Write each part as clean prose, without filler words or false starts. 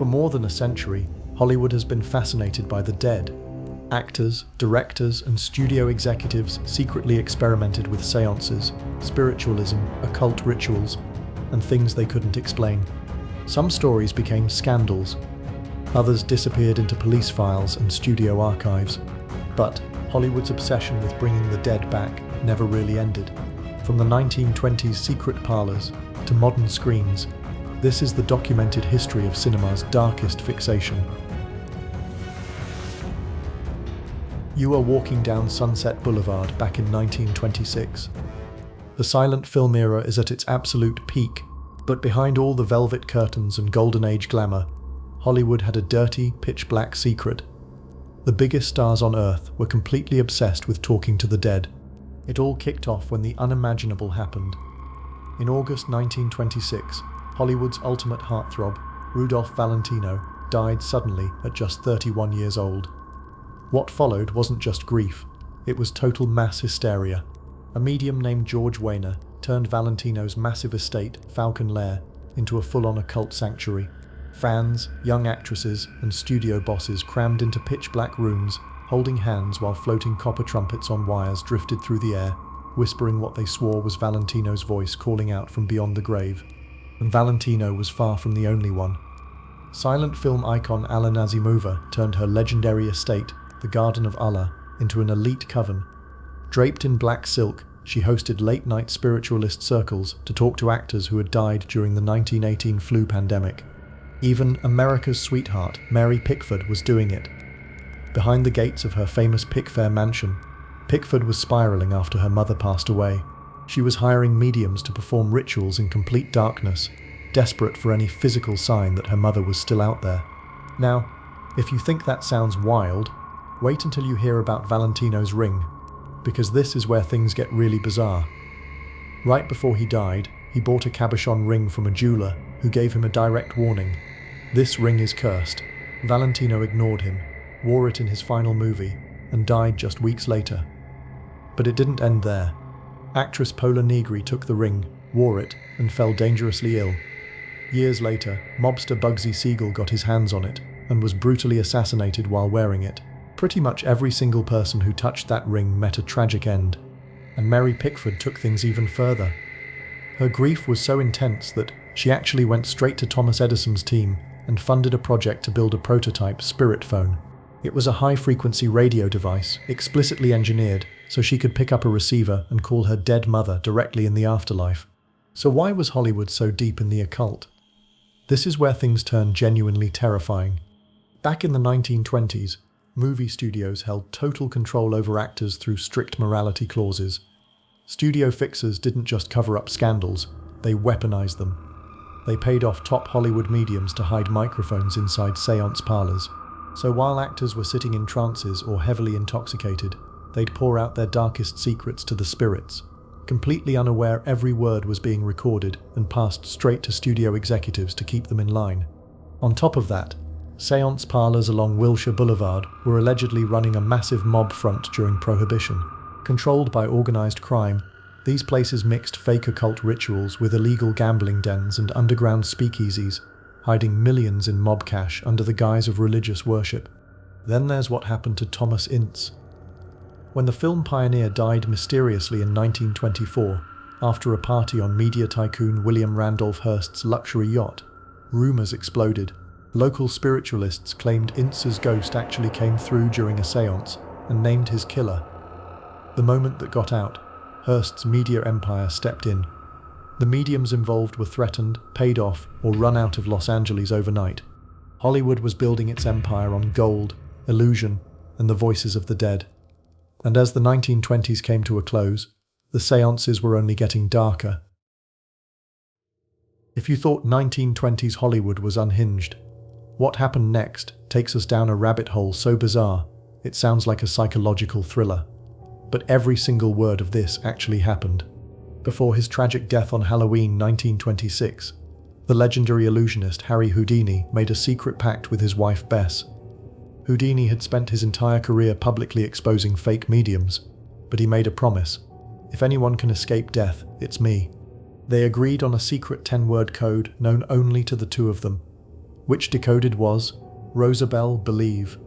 For more than a century, Hollywood has been fascinated by the dead. Actors, directors, and studio executives secretly experimented with séances, spiritualism, occult rituals, and things they couldn't explain. Some stories became scandals. Others disappeared into police files and studio archives. But Hollywood's obsession with bringing the dead back never really ended. From the 1920s secret parlors to modern screens, this is the documented history of cinema's darkest fixation. You are walking down Sunset Boulevard back in 1926. The silent film era is at its absolute peak, but behind all the velvet curtains and golden age glamour, Hollywood had a dirty, pitch-black secret. The biggest stars on Earth were completely obsessed with talking to the dead. It all kicked off when the unimaginable happened. In August 1926, Hollywood's ultimate heartthrob, Rudolph Valentino, died suddenly at just 31 years old. What followed wasn't just grief, it was total mass hysteria. A medium named George Wayner turned Valentino's massive estate, Falcon Lair, into a full-on occult sanctuary. Fans, young actresses, and studio bosses crammed into pitch-black rooms, holding hands while floating copper trumpets on wires drifted through the air, whispering what they swore was Valentino's voice calling out from beyond the grave. And Valentino was far from the only one. Silent film icon Alan Asimova turned her legendary estate, the Garden of Allah, into an elite coven. Draped in black silk, she hosted late-night spiritualist circles to talk to actors who had died during the 1918 flu pandemic. Even America's sweetheart, Mary Pickford, was doing it. Behind the gates of her famous Pickfair mansion, Pickford was spiraling after her mother passed away. She was hiring mediums to perform rituals in complete darkness, desperate for any physical sign that her mother was still out there. Now, if you think that sounds wild, wait until you hear about Valentino's ring, because this is where things get really bizarre. Right before he died, he bought a cabochon ring from a jeweler who gave him a direct warning. This ring is cursed. Valentino ignored him, wore it in his final movie, and died just weeks later. But it didn't end there. Actress Pola Negri took the ring, wore it, and fell dangerously ill. Years later, mobster Bugsy Siegel got his hands on it, and was brutally assassinated while wearing it. Pretty much every single person who touched that ring met a tragic end. And Mary Pickford took things even further. Her grief was so intense that she actually went straight to Thomas Edison's team and funded a project to build a prototype spirit phone. It was a high-frequency radio device, explicitly engineered, so she could pick up a receiver and call her dead mother directly in the afterlife. So why was Hollywood so deep in the occult? This is where things turned genuinely terrifying. Back in the 1920s, movie studios held total control over actors through strict morality clauses. Studio fixers didn't just cover up scandals, they weaponized them. They paid off top Hollywood mediums to hide microphones inside séance parlors. So while actors were sitting in trances or heavily intoxicated, they'd pour out their darkest secrets to the spirits, completely unaware every word was being recorded and passed straight to studio executives to keep them in line. On top of that, séance parlors along Wilshire Boulevard were allegedly running a massive mob front during Prohibition. Controlled by organized crime, these places mixed fake occult rituals with illegal gambling dens and underground speakeasies, hiding millions in mob cash under the guise of religious worship. Then there's what happened to Thomas Ince. When the film pioneer died mysteriously in 1924, after a party on media tycoon William Randolph Hearst's luxury yacht, rumors exploded. Local spiritualists claimed Ince's ghost actually came through during a séance and named his killer. The moment that got out, Hearst's media empire stepped in. The mediums involved were threatened, paid off, or run out of Los Angeles overnight. Hollywood was building its empire on gold, illusion, and the voices of the dead. And as the 1920s came to a close, the séances were only getting darker. If you thought 1920s Hollywood was unhinged, what happened next takes us down a rabbit hole so bizarre, it sounds like a psychological thriller. But every single word of this actually happened. Before his tragic death on Halloween 1926, the legendary illusionist Harry Houdini made a secret pact with his wife Bess. Houdini had spent his entire career publicly exposing fake mediums, but he made a promise. If anyone can escape death, it's me. They agreed on a secret 10-word code known only to the two of them. which decoded was, Rosabelle, believe.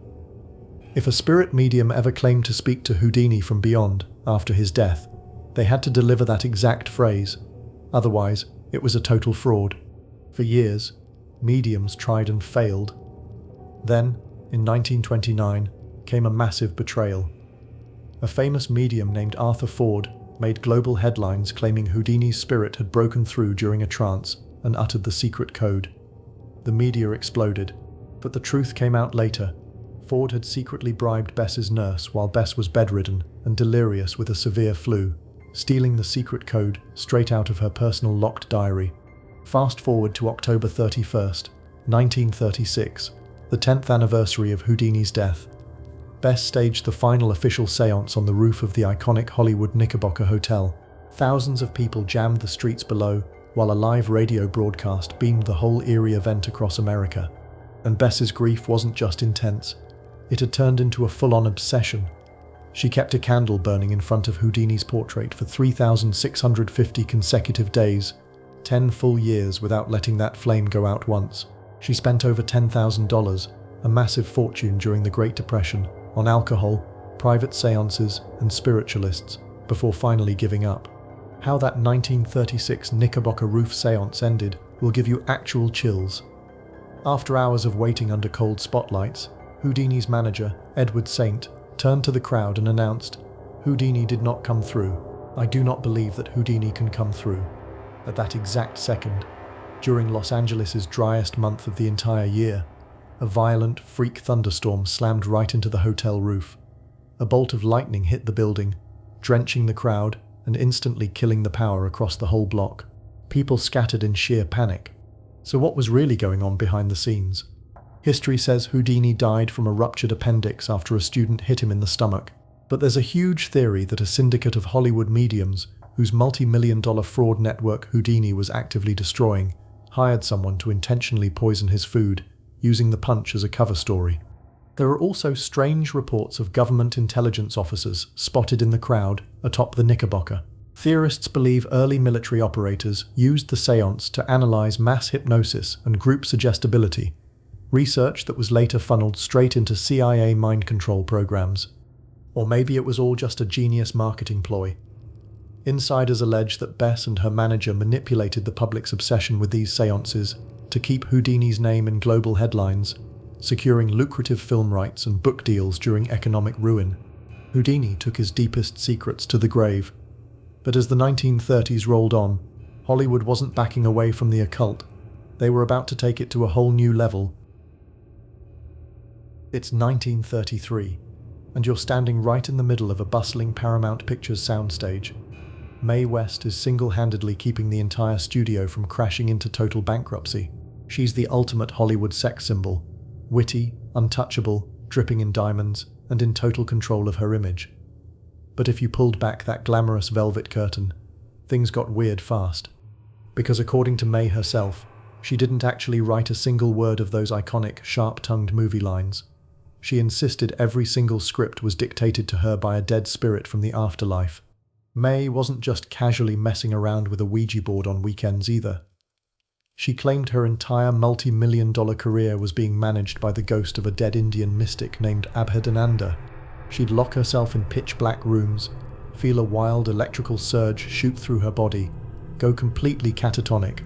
If a spirit medium ever claimed to speak to Houdini from beyond after his death, they had to deliver that exact phrase. Otherwise, it was a total fraud. For years, mediums tried and failed. Then, in 1929, came a massive betrayal. A famous medium named Arthur Ford made global headlines claiming Houdini's spirit had broken through during a trance and uttered the secret code. The media exploded, but the truth came out later. Ford had secretly bribed Bess's nurse while Bess was bedridden and delirious with a severe flu, stealing the secret code straight out of her personal locked diary. Fast forward to October 31st, 1936, the 10th anniversary of Houdini's death. Bess staged the final official séance on the roof of the iconic Hollywood Knickerbocker Hotel. Thousands of people jammed the streets below, while a live radio broadcast beamed the whole eerie event across America. And Bess's grief wasn't just intense. It had turned into a full-on obsession. She kept a candle burning in front of Houdini's portrait for 3,650 consecutive days, 10 full years without letting that flame go out once. She spent over $10,000, a massive fortune during the Great Depression, on alcohol, private séances, and spiritualists, before finally giving up. How that 1936 Knickerbocker roof séance ended will give you actual chills. After hours of waiting under cold spotlights, Houdini's manager, Edward Saint, turned to the crowd and announced, "Houdini did not come through. I do not believe that Houdini can come through." At that exact second, during Los Angeles' driest month of the entire year, a violent, freak thunderstorm slammed right into the hotel roof. A bolt of lightning hit the building, drenching the crowd and instantly killing the power across the whole block. People scattered in sheer panic. So what was really going on behind the scenes? History says Houdini died from a ruptured appendix after a student hit him in the stomach. But there's a huge theory that a syndicate of Hollywood mediums, whose multi-million-dollar fraud network Houdini was actively destroying, hired someone to intentionally poison his food, using the punch as a cover story. There are also strange reports of government intelligence officers spotted in the crowd atop the Knickerbocker. Theorists believe early military operators used the séance to analyze mass hypnosis and group suggestibility, research that was later funneled straight into CIA mind control programs. Or maybe it was all just a genius marketing ploy. Insiders allege that Bess and her manager manipulated the public's obsession with these séances to keep Houdini's name in global headlines, securing lucrative film rights and book deals during economic ruin. Houdini took his deepest secrets to the grave. But as the 1930s rolled on, Hollywood wasn't backing away from the occult. They were about to take it to a whole new level. It's 1933, and you're standing right in the middle of a bustling Paramount Pictures soundstage. Mae West is single-handedly keeping the entire studio from crashing into total bankruptcy. She's the ultimate Hollywood sex symbol, witty, untouchable, dripping in diamonds, and in total control of her image. But if you pulled back that glamorous velvet curtain, things got weird fast. Because according to Mae herself, she didn't actually write a single word of those iconic, sharp-tongued movie lines. She insisted every single script was dictated to her by a dead spirit from the afterlife. Mae wasn't just casually messing around with a Ouija board on weekends either. She claimed her entire multi-million-dollar career was being managed by the ghost of a dead Indian mystic named Abhedananda. She'd lock herself in pitch-black rooms, feel a wild electrical surge shoot through her body, go completely catatonic,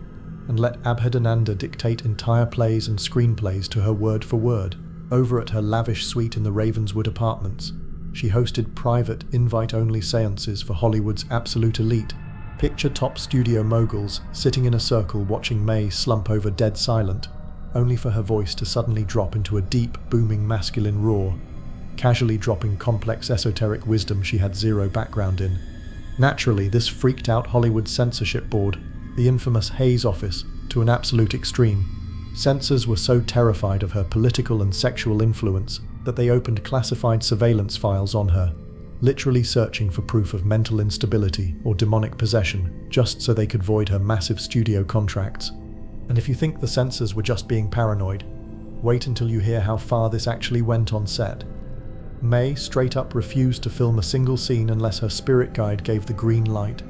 and let Abhedananda dictate entire plays and screenplays to her word for word. Over at her lavish suite in the Ravenswood apartments, she hosted private, invite-only séances for Hollywood's absolute elite. Picture top studio moguls sitting in a circle watching Mae slump over dead silent, only for her voice to suddenly drop into a deep, booming masculine roar, casually dropping complex esoteric wisdom she had zero background in. Naturally, this freaked out Hollywood censorship board, the infamous Hays Office, to an absolute extreme. Censors were so terrified of her political and sexual influence that they opened classified surveillance files on her, literally searching for proof of mental instability or demonic possession, just so they could void her massive studio contracts. And if you think the censors were just being paranoid, wait until you hear how far this actually went on set. Mae straight up refused to film a single scene unless her spirit guide gave the green light.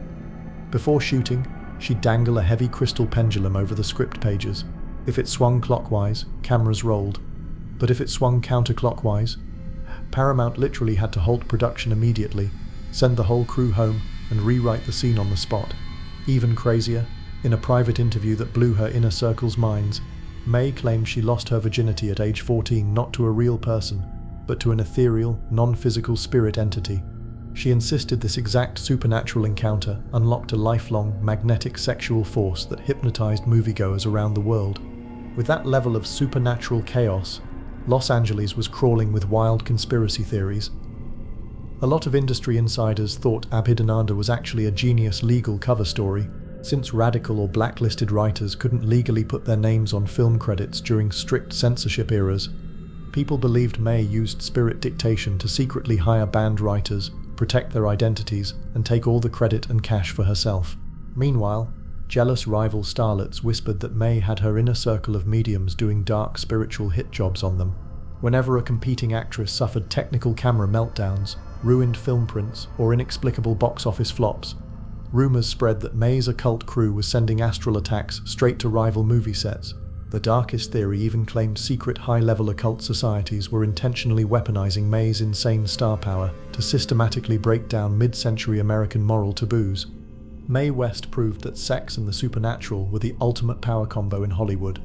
Before shooting, she'd dangle a heavy crystal pendulum over the script pages, If it swung clockwise, cameras rolled. But if it swung counterclockwise, Paramount literally had to halt production immediately, send the whole crew home, and rewrite the scene on the spot. Even crazier, in a private interview that blew her inner circle's minds, Mae claimed she lost her virginity at age 14 not to a real person, but to an ethereal, non-physical spirit entity. She insisted this exact supernatural encounter unlocked a lifelong, magnetic sexual force that hypnotized moviegoers around the world. With that level of supernatural chaos, Los Angeles was crawling with wild conspiracy theories. A lot of industry insiders thought Abhidananda was actually a genius legal cover story, since radical or blacklisted writers couldn't legally put their names on film credits during strict censorship eras. People believed Mae used spirit dictation to secretly hire banned writers, protect their identities, and take all the credit and cash for herself. Meanwhile, jealous rival starlets whispered that Mae had her inner circle of mediums doing dark spiritual hit jobs on them. Whenever a competing actress suffered technical camera meltdowns, ruined film prints, or inexplicable box office flops, rumors spread that Mae's occult crew was sending astral attacks straight to rival movie sets. The darkest theory even claimed secret high-level occult societies were intentionally weaponizing Mae's insane star power to systematically break down mid-century American moral taboos. Mae West proved that sex and the supernatural were the ultimate power combo in Hollywood.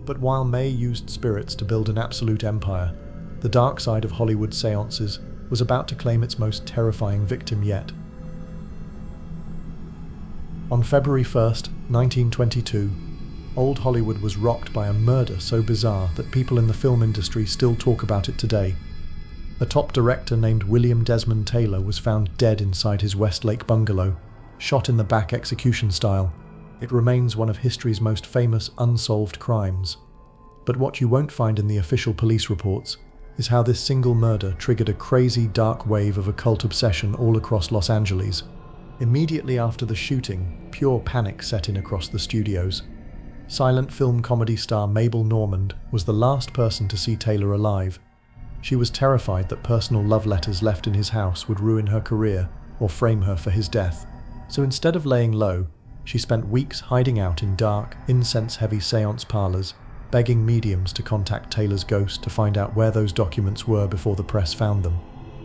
But while Mae used spirits to build an absolute empire, the dark side of Hollywood seances was about to claim its most terrifying victim yet. On February 1st, 1922, old Hollywood was rocked by a murder so bizarre that people in the film industry still talk about it today. A top director named William Desmond Taylor was found dead inside his Westlake bungalow, shot in the back execution style. It remains one of history's most famous unsolved crimes. But what you won't find in the official police reports is how this single murder triggered a crazy dark wave of occult obsession all across Los Angeles. Immediately after the shooting, pure panic set in across the studios. Silent film comedy star Mabel Normand was the last person to see Taylor alive. She was terrified that personal love letters left in his house would ruin her career or frame her for his death. So instead of laying low, she spent weeks hiding out in dark, incense-heavy seance parlors, begging mediums to contact Taylor's ghost to find out where those documents were before the press found them.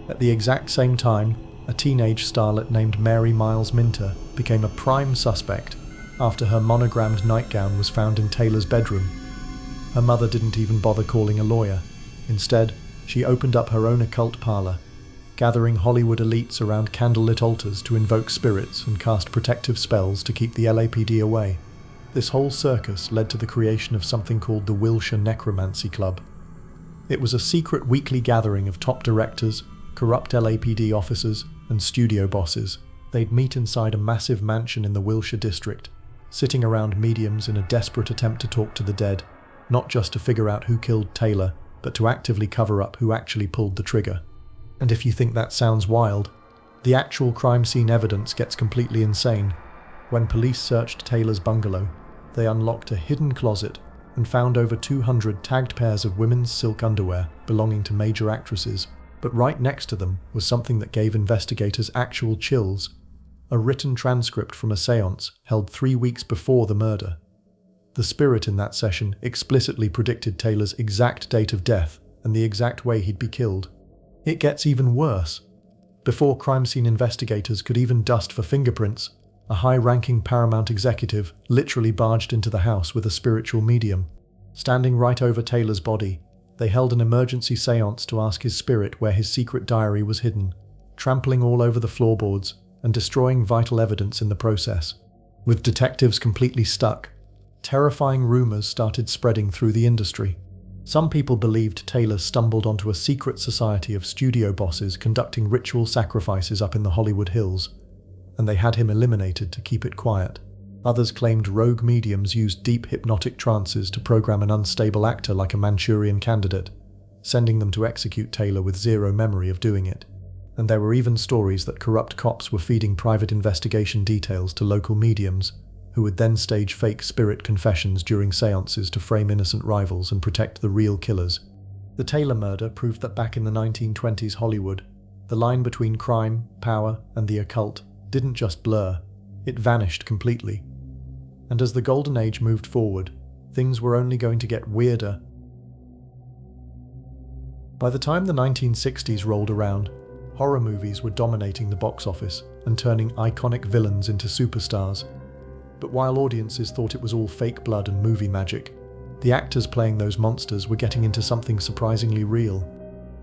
At the exact same time, a teenage starlet named Mary Miles Minter became a prime suspect after her monogrammed nightgown was found in Taylor's bedroom. Her mother didn't even bother calling a lawyer. Instead, she opened up her own occult parlor, gathering Hollywood elites around candlelit altars to invoke spirits and cast protective spells to keep the LAPD away. This whole circus led to the creation of something called the Wilshire Necromancy Club. It was a secret weekly gathering of top directors, corrupt LAPD officers, and studio bosses. They'd meet inside a massive mansion in the Wilshire district, sitting around mediums in a desperate attempt to talk to the dead, not just to figure out who killed Taylor, but to actively cover up who actually pulled the trigger. And if you think that sounds wild, the actual crime scene evidence gets completely insane. When police searched Taylor's bungalow, they unlocked a hidden closet and found over 200 tagged pairs of women's silk underwear belonging to major actresses. But right next to them was something that gave investigators actual chills: a written transcript from a séance held 3 weeks before the murder. The spirit in that session explicitly predicted Taylor's exact date of death and the exact way he'd be killed. It gets even worse. Before crime scene investigators could even dust for fingerprints, a high-ranking Paramount executive literally barged into the house with a spiritual medium. Standing right over Taylor's body, they held an emergency séance to ask his spirit where his secret diary was hidden, trampling all over the floorboards and destroying vital evidence in the process. With detectives completely stuck, terrifying rumors started spreading through the industry. Some people believed Taylor stumbled onto a secret society of studio bosses conducting ritual sacrifices up in the Hollywood Hills, and they had him eliminated to keep it quiet. Others claimed rogue mediums used deep hypnotic trances to program an unstable actor like a Manchurian candidate, sending them to execute Taylor with zero memory of doing it. And there were even stories that corrupt cops were feeding private investigation details to local mediums, who would then stage fake spirit confessions during séances to frame innocent rivals and protect the real killers. The Taylor murder proved that back in the 1920s Hollywood, the line between crime, power, and the occult didn't just blur, it vanished completely. And as the Golden Age moved forward, things were only going to get weirder. By the time the 1960s rolled around, horror movies were dominating the box office and turning iconic villains into superstars. But while audiences thought it was all fake blood and movie magic, the actors playing those monsters were getting into something surprisingly real.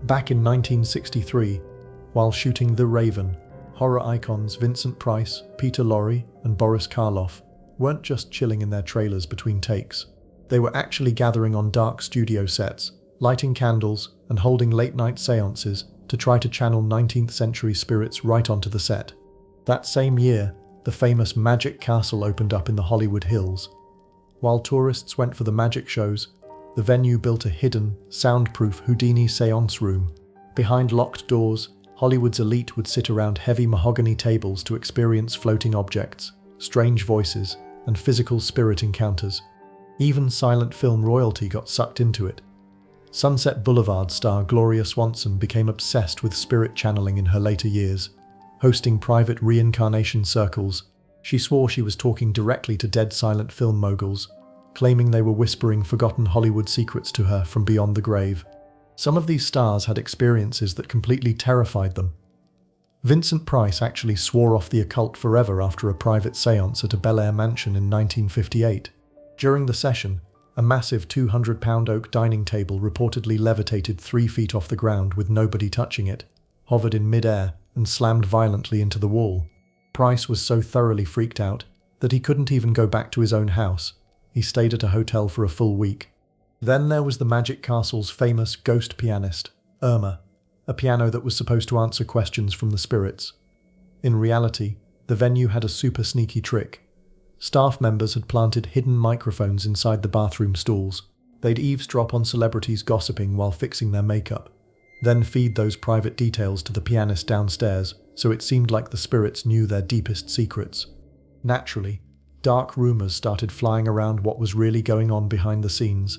Back in 1963, while shooting The Raven, horror icons Vincent Price, Peter Lorre, and Boris Karloff weren't just chilling in their trailers between takes. They were actually gathering on dark studio sets, lighting candles, and holding late-night séances to try to channel 19th century spirits right onto the set. That same year, the famous Magic Castle opened up in the Hollywood Hills. While tourists went for the magic shows, the venue built a hidden, soundproof Houdini séance room. Behind locked doors, Hollywood's elite would sit around heavy mahogany tables to experience floating objects, strange voices, and physical spirit encounters. Even silent film royalty got sucked into it. Sunset Boulevard star Gloria Swanson became obsessed with spirit channeling in her later years. Hosting private reincarnation circles, she swore she was talking directly to dead silent film moguls, claiming they were whispering forgotten Hollywood secrets to her from beyond the grave. Some of these stars had experiences that completely terrified them. Vincent Price actually swore off the occult forever after a private séance at a Bel Air mansion in 1958. During the session, a massive 200-pound oak dining table reportedly levitated 3 feet off the ground with nobody touching it, hovered in mid-air, and slammed violently into the wall. Price was so thoroughly freaked out that he couldn't even go back to his own house. He stayed at a hotel for a full week. Then there was the Magic Castle's famous ghost pianist, Irma, a piano that was supposed to answer questions from the spirits. In reality, the venue had a super sneaky trick. Staff members had planted hidden microphones inside the bathroom stalls. They'd eavesdrop on celebrities gossiping while fixing their makeup, then feed those private details to the pianist downstairs, so it seemed like the spirits knew their deepest secrets. Naturally, dark rumors started flying around what was really going on behind the scenes.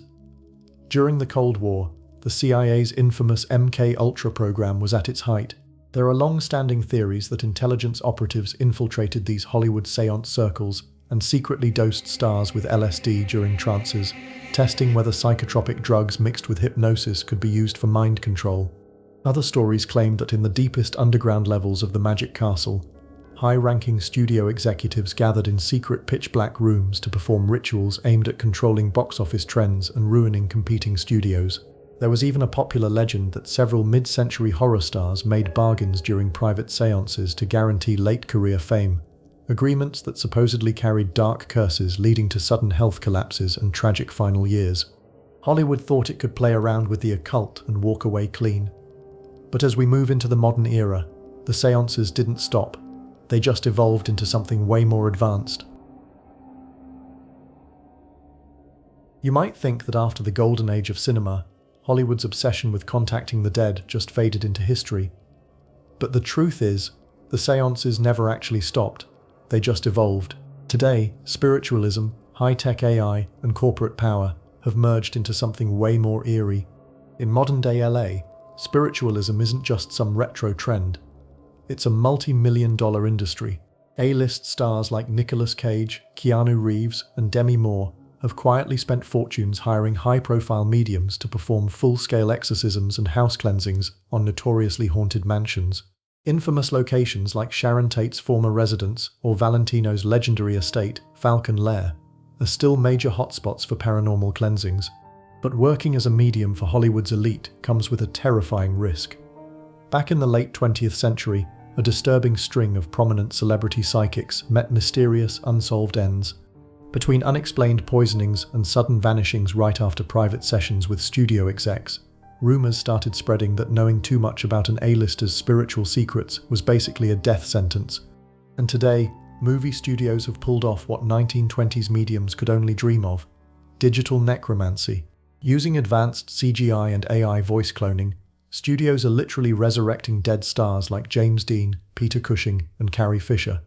During the Cold War, the CIA's infamous MK-Ultra program was at its height. There are long-standing theories that intelligence operatives infiltrated these Hollywood séance circles and secretly dosed stars with LSD during trances, testing whether psychotropic drugs mixed with hypnosis could be used for mind control. Other stories claimed that in the deepest underground levels of the Magic Castle, high-ranking studio executives gathered in secret pitch-black rooms to perform rituals aimed at controlling box office trends and ruining competing studios. There was even a popular legend that several mid-century horror stars made bargains during private séances to guarantee late-career fame, agreements that supposedly carried dark curses leading to sudden health collapses and tragic final years. Hollywood thought it could play around with the occult and walk away clean. But as we move into the modern era, the séances didn't stop. They just evolved into something way more advanced. You might think that after the golden age of cinema, Hollywood's obsession with contacting the dead just faded into history. But the truth is, the séances never actually stopped. They just evolved. Today, spiritualism, high-tech AI, and corporate power have merged into something way more eerie. In modern-day LA, spiritualism isn't just some retro trend. It's a multi-million-dollar industry. A-list stars like Nicolas Cage, Keanu Reeves, and Demi Moore have quietly spent fortunes hiring high-profile mediums to perform full-scale exorcisms and house cleansings on notoriously haunted mansions. Infamous locations like Sharon Tate's former residence or Valentino's legendary estate, Falcon Lair, are still major hotspots for paranormal cleansings. But working as a medium for Hollywood's elite comes with a terrifying risk. Back in the late 20th century, a disturbing string of prominent celebrity psychics met mysterious, unsolved ends. Between unexplained poisonings and sudden vanishings right after private sessions with studio execs, rumors started spreading that knowing too much about an A-lister's spiritual secrets was basically a death sentence. And today, movie studios have pulled off what 1920s mediums could only dream of: digital necromancy. Using advanced CGI and AI voice cloning, studios are literally resurrecting dead stars like James Dean, Peter Cushing, and Carrie Fisher,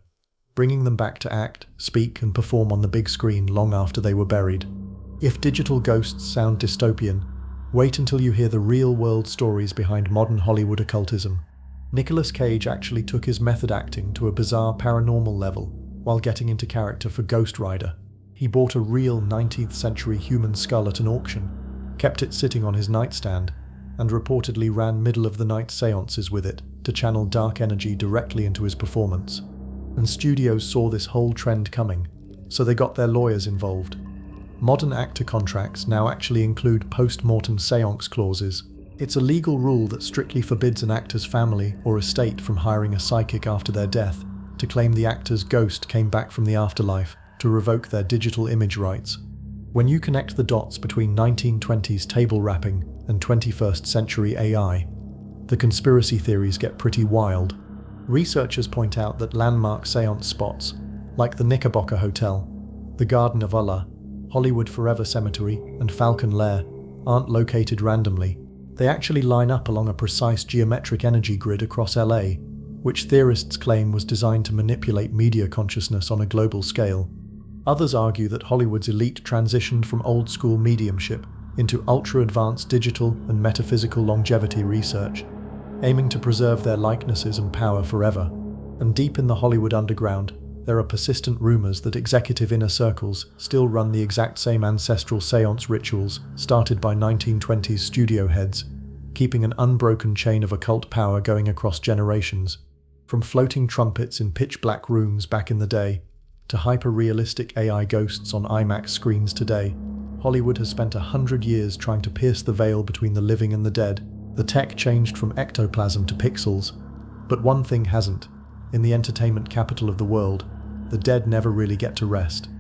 bringing them back to act, speak, and perform on the big screen long after they were buried. If digital ghosts sound dystopian, wait until you hear the real-world stories behind modern Hollywood occultism. Nicolas Cage actually took his method acting to a bizarre paranormal level while getting into character for Ghost Rider. He He bought a real 19th century human skull at an auction, kept it sitting on his nightstand, and reportedly ran middle-of-the-night séances with it to channel dark energy directly into his performance. And studios saw this whole trend coming, so they got their lawyers involved. Modern actor contracts now actually include post-mortem séance clauses. It's a legal rule that strictly forbids an actor's family or estate from hiring a psychic after their death to claim the actor's ghost came back from the afterlife to revoke their digital image rights. When you connect the dots between 1920s table rapping and 21st century AI, the conspiracy theories get pretty wild. Researchers point out that landmark séance spots, like the Knickerbocker Hotel, the Garden of Allah, Hollywood Forever Cemetery, and Falcon Lair, aren't located randomly. They actually line up along a precise geometric energy grid across LA, which theorists claim was designed to manipulate media consciousness on a global scale. Others argue that Hollywood's elite transitioned from old-school mediumship into ultra-advanced digital and metaphysical longevity research, aiming to preserve their likenesses and power forever. And deep in the Hollywood underground, there are persistent rumors that executive inner circles still run the exact same ancestral séance rituals started by 1920s studio heads, keeping an unbroken chain of occult power going across generations. From floating trumpets in pitch-black rooms back in the day, to hyper-realistic AI ghosts on IMAX screens today, Hollywood has spent 100 years trying to pierce the veil between the living and the dead. The tech changed from ectoplasm to pixels, but one thing hasn't. In the entertainment capital of the world, the dead never really get to rest.